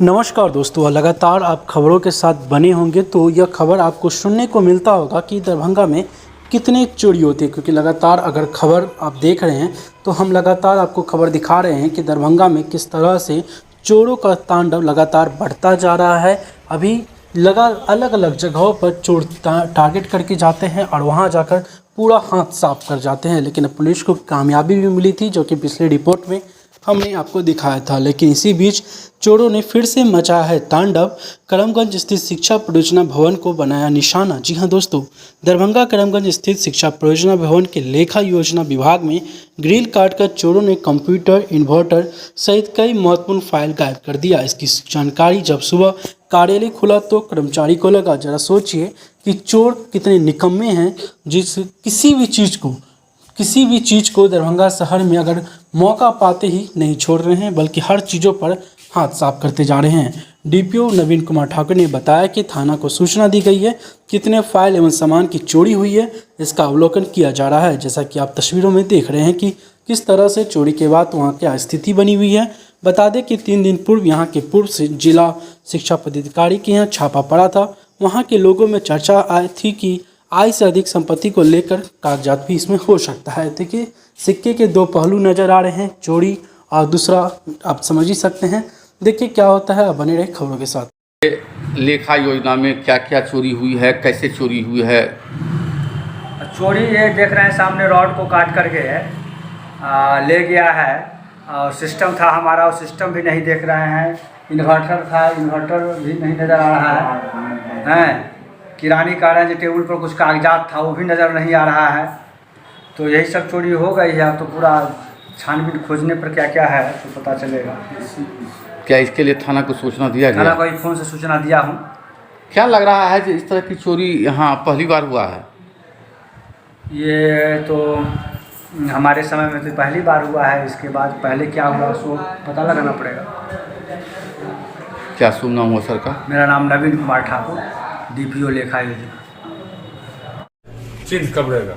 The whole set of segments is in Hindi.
नमस्कार दोस्तों, लगातार आप खबरों के साथ बने होंगे तो यह खबर आपको सुनने को मिलता होगा कि दरभंगा में कितने चोरी होती है। क्योंकि लगातार अगर खबर आप देख रहे हैं तो हम लगातार आपको खबर दिखा रहे हैं कि दरभंगा में किस तरह से चोरों का तांडव लगातार बढ़ता जा रहा है। अभी अलग अलग जगहों पर चोर टारगेट करके जाते हैं और वहां जाकर पूरा हाथ साफ कर जाते हैं, लेकिन पुलिस को कामयाबी भी मिली थी, जो कि पिछले रिपोर्ट में हमने आपको दिखाया था। लेकिन इसी बीच चोरों ने फिर से मचाया है तांडव। करमगंज स्थित शिक्षा परियोजना भवन को बनाया निशाना। जी हां दोस्तों, दरभंगा करमगंज स्थित शिक्षा परियोजना भवन के लेखा योजना विभाग में ग्रिल काटकर चोरों ने कंप्यूटर, इन्वर्टर सहित कई महत्वपूर्ण फाइल गायब कर दिया। इसकी जानकारी जब सुबह कार्यालय खुला तो कर्मचारी को लगा, जरा सोचिए कि चोर कितने निकम्मे हैं, किसी भी चीज़ को दरभंगा शहर में अगर मौका पाते ही नहीं छोड़ रहे हैं, बल्कि हर चीज़ों पर हाथ साफ करते जा रहे हैं। डीपीओ नवीन कुमार ठाकुर ने बताया कि थाना को सूचना दी गई है, कितने फाइल एवं सामान की चोरी हुई है इसका अवलोकन किया जा रहा है। जैसा कि आप तस्वीरों में देख रहे हैं कि किस तरह से चोरी के बाद वहाँ क्या स्थिति बनी हुई है। बता दें कि 3 दिन पूर्व यहाँ के पूर्व से जिला शिक्षा पदाधिकारी के यहाँ छापा पड़ा था। वहाँ के लोगों में चर्चा आई थी कि आय से अधिक संपत्ति को लेकर कागजात भी इसमें हो सकता है। देखिए, सिक्के के 2 पहलू नजर आ रहे हैं, चोरी और दूसरा आप समझ ही सकते हैं। देखिए क्या होता है, अब बने रहे खबरों के साथ। लेखा योजना में क्या क्या चोरी हुई है, कैसे चोरी हुई है? चोरी ये देख रहे हैं सामने, रॉड को काट करके ले गया है। और सिस्टम था हमारा, वो सिस्टम भी नहीं देख रहे हैं। इन्वर्टर था, इन्वर्टर भी नहीं नज़र आ रहा है। किरानी कारण जो टेबल पर कुछ कागजात था वो भी नज़र नहीं आ रहा है। तो यही सब चोरी हो गई है। तो पूरा छानबीन खोजने पर क्या क्या है तो पता चलेगा। क्या इसके लिए थाना को सूचना दिया गया? थाना को ही फ़ोन से सूचना दिया हूँ। क्या लग रहा है कि इस तरह की चोरी यहाँ पहली बार हुआ है? ये तो हमारे समय में तो पहली बार हुआ है। इसके बाद पहले क्या हुआ सो पता लगाना पड़ेगा। क्या शुभ नाम हुआ सर का? मेरा नाम नवीन कुमार ठाकुर, डीपीओ लेखा योजना। चिन्ह कब रहेगा?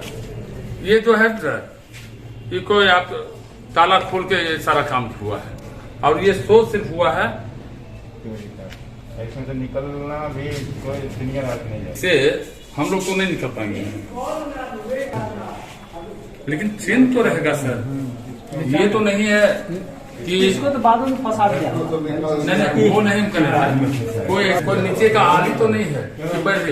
ये जो है ये कोई आप ताला खोल के ये सारा काम हुआ है, और ये सोच सिर्फ हुआ है इसमें से निकलना भी कोई दुनिया रात नहीं है। से हम लोग तो नहीं निकल पाएंगे, लेकिन चिन्ह तो रहेगा सर। ये तो नहीं है कि इसको तो बाद में फंसा दिया। नहीं वो नहीं करेगा। कोई नीचे का आदि तो नहीं है कि